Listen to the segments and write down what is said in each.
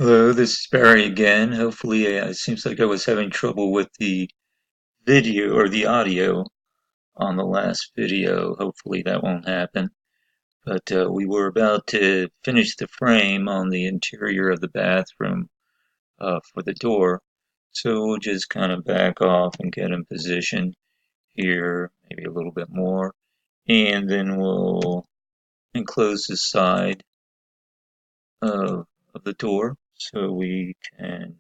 Hello, this is Barry again. Hopefully, it seems like I was having trouble with the video or the audio on the last video. Hopefully, that won't happen. But we were about to finish the frame on the interior of the bathroom for the door. So we'll just kind of back off and get in position here, maybe a little bit more. And then we'll enclose the side of the door so we can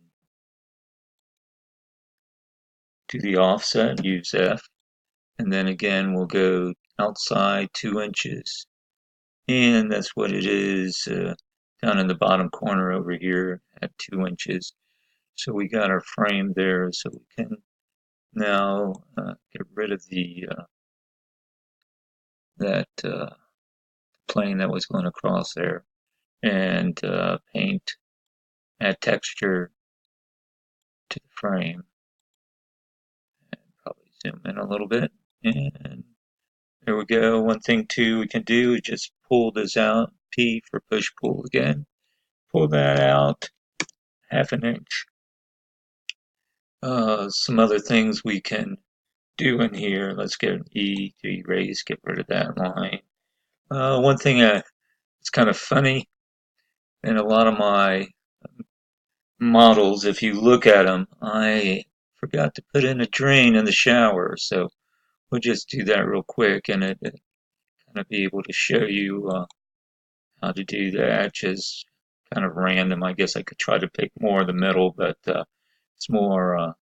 do the offset, use F, and then again we'll go outside 2 inches, and that's what it is down in the bottom corner over here at 2 inches. So we got our frame there, so we can now get rid of the that plane that was going across there and paint, add texture to the frame, and probably zoom in a little bit. And there we go. One thing too we can do is just pull this out. P for push pull again. Pull that out 1/2 inch. Some other things we can do in here. Let's get E to erase, get rid of that line. One thing it's kind of funny in a lot of my models, if you look at them, I forgot to put in a drain in the shower. So we'll just do that real quick and it kind of be able to show you how to do that. Just kind of random. I guess I could try to pick more of the middle, but it's more,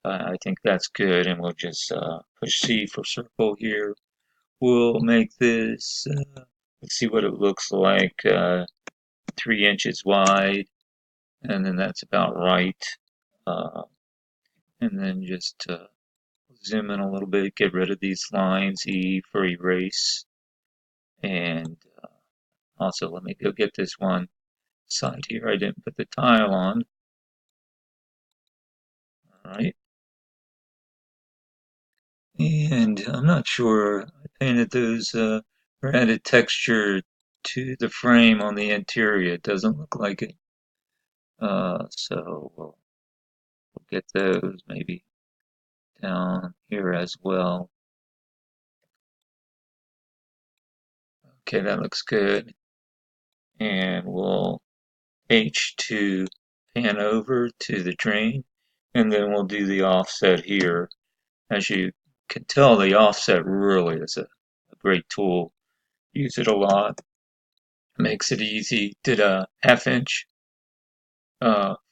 I think that's good. And we'll just push C for circle here. We'll make this, let's see what it looks like, 3 inches wide. And then that's about right. Uh, and then just zoom in a little bit, get rid of these lines, E for erase. And also, let me go get this one side here. I didn't put the tile on. All right. And I'm not sure. I painted those or added texture to the frame on the interior. It doesn't look like it. So we'll get those maybe down here as well. Okay, that looks good. And we'll H to pan over to the drain. And then we'll do the offset here. As you can tell, the offset really is a great tool. Use it a lot. Makes it easy. Did a 1/2 inch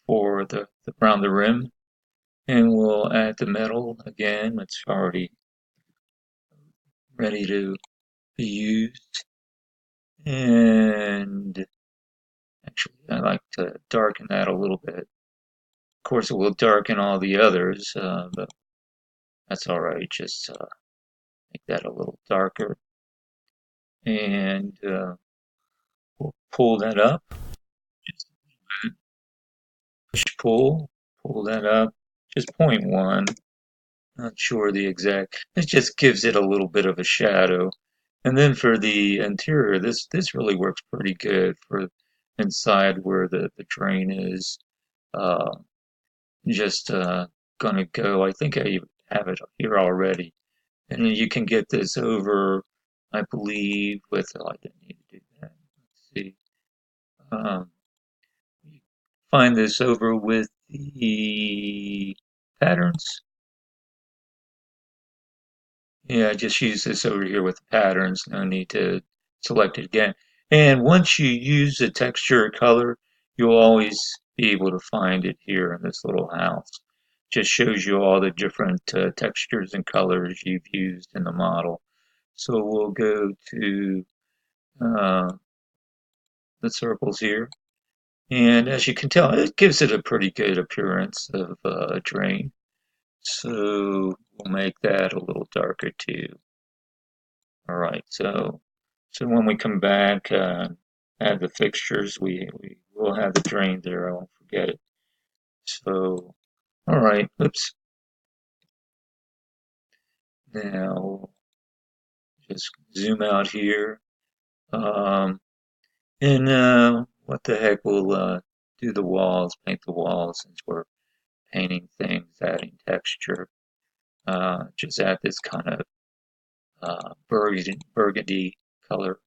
for the around the rim, and we'll add the metal again. It's already ready to be used. And actually, I like to darken that a little bit. Of course, it will darken all the others, but that's all right. Just make that a little darker, and we'll pull that up. Just push pull, pull that up. Just 0.1. Not sure the exact. It just gives it a little bit of a shadow. And then for the interior, this really works pretty good for inside where the drain is. Uh, just gonna go. I think I have it here already, and then you can get this over. I believe with. Oh, I didn't need to do that. Let's see. Um, you find this over with the patterns. Yeah, just use this over here with the patterns. No need to select it again. And once you use the texture or color, you'll always be able to find it here in this little house. Just shows you all the different textures and colors you've used in the model. So we'll go to uh, the circles here. And as you can tell, it gives it a pretty good appearance of a drain. So we'll make that a little darker too. All right, so when we come back, add the fixtures, we will have the drain there. I won't forget it. So, all right, oops. Now, just zoom out here. And what the heck, we'll do the walls, paint the walls since we're painting things, adding texture. Just add this kind of burgundy color.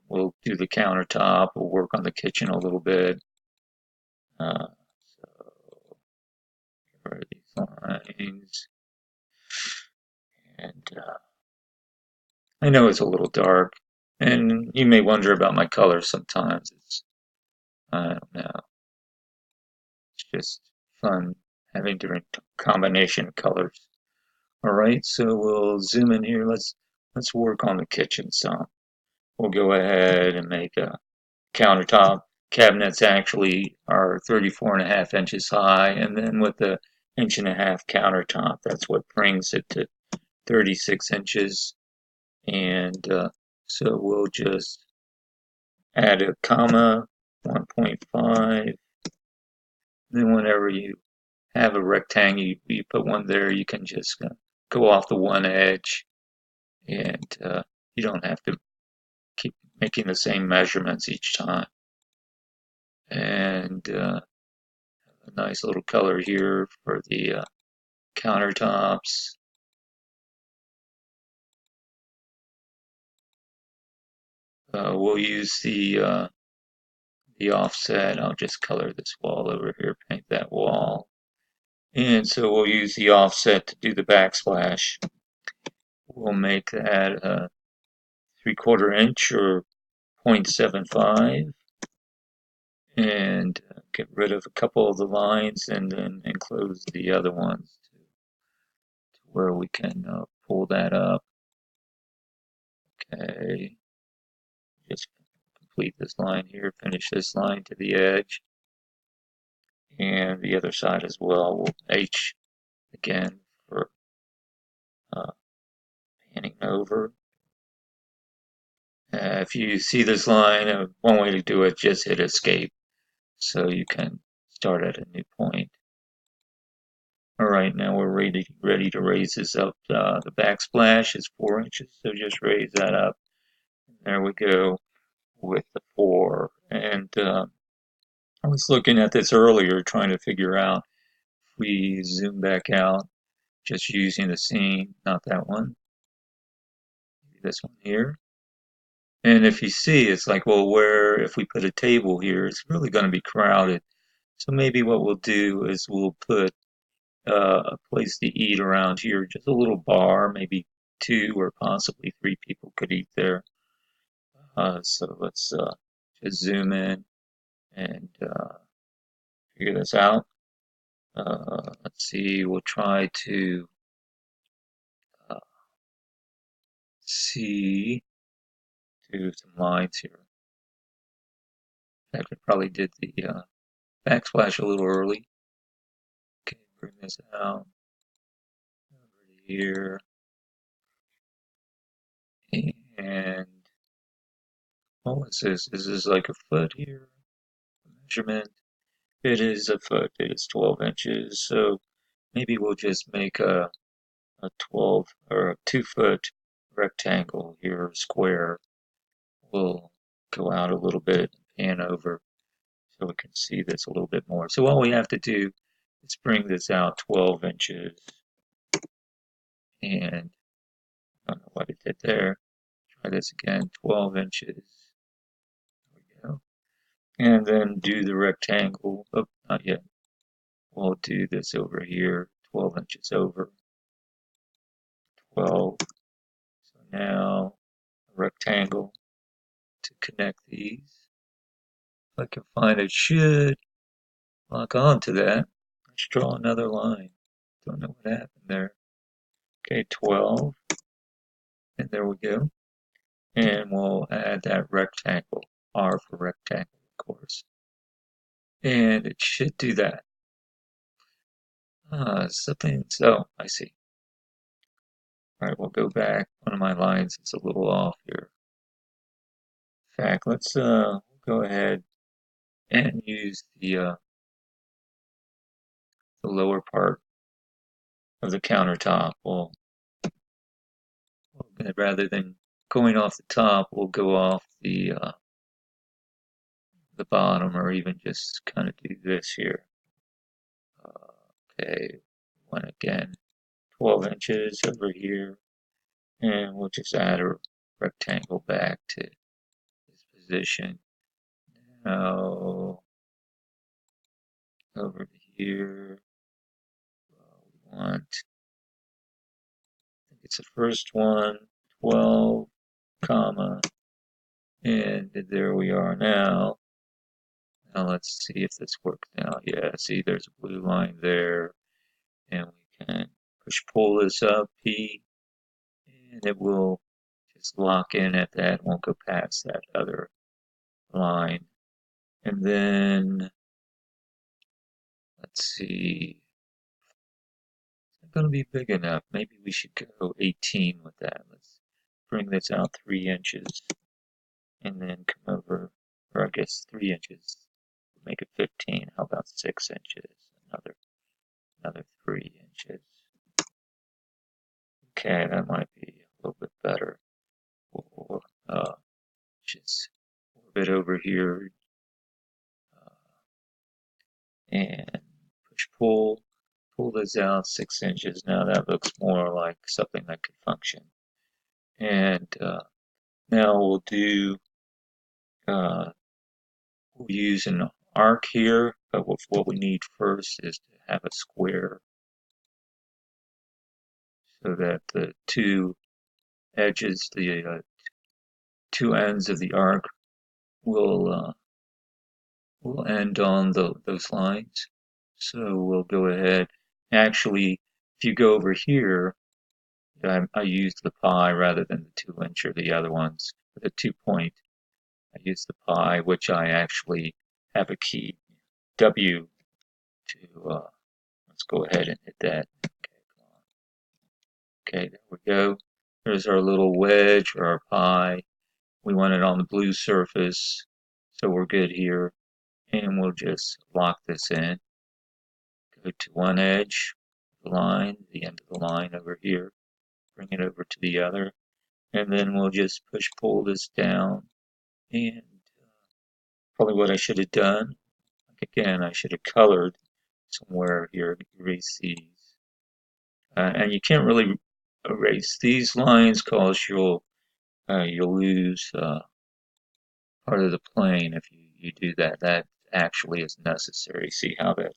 We'll do the countertop. We'll work on the kitchen a little bit. So here are these lines, and I know it's a little dark, and you may wonder about my colors sometimes. I don't know, it's just fun having different combination of colors. All right, so we'll zoom in here. Let's work on the kitchen some. We'll go ahead and make a countertop. Cabinets actually are 34.5 inches high, and then with the 1.5 inch countertop, that's what brings it to 36 inches. And so we'll just add a comma, 1.5. Then whenever you have a rectangle, you put one there, you can just go off the one edge, and you don't have to keep making the same measurements each time. And a nice little color here for the countertops. We'll use the offset. I'll just color this wall over here, paint that wall. And so we'll use the offset to do the backsplash. We'll make that 3/4 inch or 0.75 and get rid of a couple of the lines and then enclose the other ones to where we can pull that up. Okay, just complete this line here, finish this line to the edge, and the other side as well. We'll H again for uh, panning over. If you see this line, one way to do it, just hit escape so you can start at a new point. All right, now we're ready to raise this up. The backsplash is 4 inches, so just raise that up. There we go with the 4. And I was looking at this earlier, trying to figure out if we zoom back out, just using the scene, not that one, this one here. And if you see, it's like, well, where if we put a table here, it's really going to be crowded. So maybe what we'll do is we'll put a place to eat around here, just a little bar, maybe 2 or possibly 3 people could eat there. So let's just zoom in and figure this out. Let's see, we'll try to uh, see, do some lines here. In fact, I probably did the backsplash a little early. Okay, bring this out over here. And what was this? Is this like a foot here? Measurement. It is a foot. It is 12 inches. So maybe we'll just make a 12 or a 2-foot rectangle here, square. We'll go out a little bit, pan over so we can see this a little bit more. So all we have to do is bring this out 12 inches. And I don't know what it did there. Try this again, 12 inches. There we go. And then do the rectangle. Oh, not yet. We'll do this over here, 12 inches over. 12. So now a rectangle to connect these. If I can find it, should lock onto that. Let's draw another line. Don't know what happened there. Okay, 12. And there we go. And we'll add that rectangle. R for rectangle, of course. And it should do that. So I see. All right, we'll go back. One of my lines is a little off here. In fact, let's go ahead and use the lower part of the countertop. Rather than going off the top, we'll go off the the bottom, or even just kind of do this here. Okay, one again, 12 inches over here, and we'll just add a rectangle back to this position. Now, over here, we want, I think it's the first one, 12, comma, and there we are now. Now let's see if this works now. Yeah, see there's a blue line there, and we can push pull this up, P, and it will just lock in at that, won't go past that other line. And then, let's see, it's not going to be big enough. Maybe we should go 18 with that. Let's bring this out 3 inches, and then come over, or I guess 3 inches, make it 15. How about 6 inches? Another 3 inches. Okay, that might be a little bit better. Or just orbit over here and push pull this out 6 inches. Now that looks more like something that could function. And now uh, we'll use an arc here, but what we need first is to have a square so that the two edges, the two ends of the arc will end on those lines. So we'll go ahead. Actually, if you go over here, I used the pi rather than the 2 inch or the other ones. For the 2 point, I used the pi, which I actually have a key W to, let's go ahead and hit that. Okay, there we go. There's our little wedge or our pi. We want it on the blue surface, so we're good here. And we'll just lock this in. Go to one edge of the line, the end of the line over here. Bring it over to the other. And then we'll just push pull this down. And probably what I should have done, again, I should have colored somewhere here, erase these. And you can't really erase these lines because you'll lose part of the plane if you do that. That actually is necessary. See how that,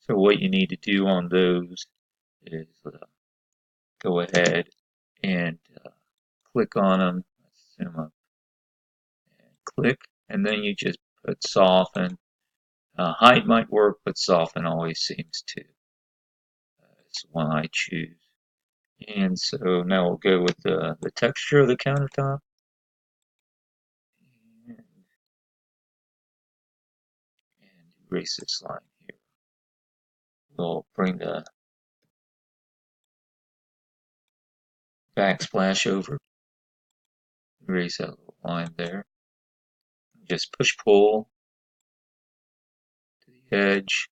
so what you need to do on those is go ahead and click on them, zoom up, and click, and then you just put soften. Height might work, but soften always seems to. It's the one I choose. And so now we'll go with the texture of the countertop. And erase this line here. We'll bring the backsplash over. Erase that little line there. Just push pull to the edge.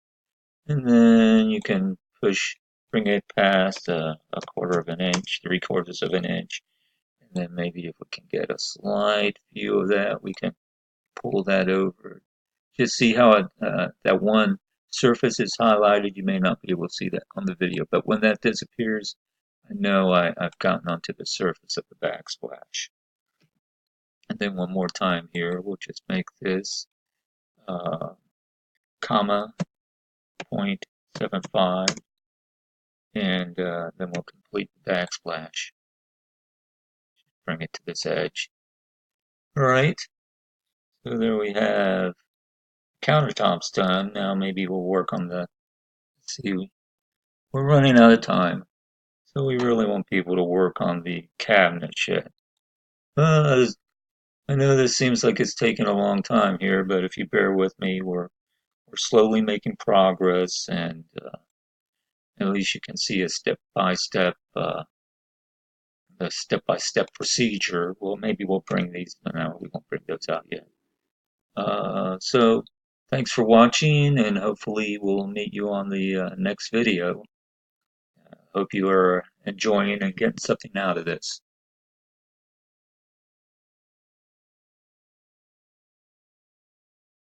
And then you can bring it past a quarter of an inch, 3/4 of an inch. And then maybe if we can get a slight view of that, we can pull that over. Just see how that one surface is highlighted. You may not be able to see that on the video, but when that disappears, I know I've gotten onto the surface of the backsplash. And then one more time here, we'll just make this comma 0.75, and then we'll complete the backsplash. Bring it to this edge. All right, so there we have countertops done. Now maybe we'll work on let's see, we're running out of time. So we really want people to work on the cabinet yet. I know this seems like it's taking a long time here, but if you bear with me, we're slowly making progress, and at least you can see a step-by-step procedure. Well, maybe we'll bring these. No, we won't bring those out yet. So thanks for watching, and hopefully we'll meet you on the next video. Hope you are enjoying and getting something out of this.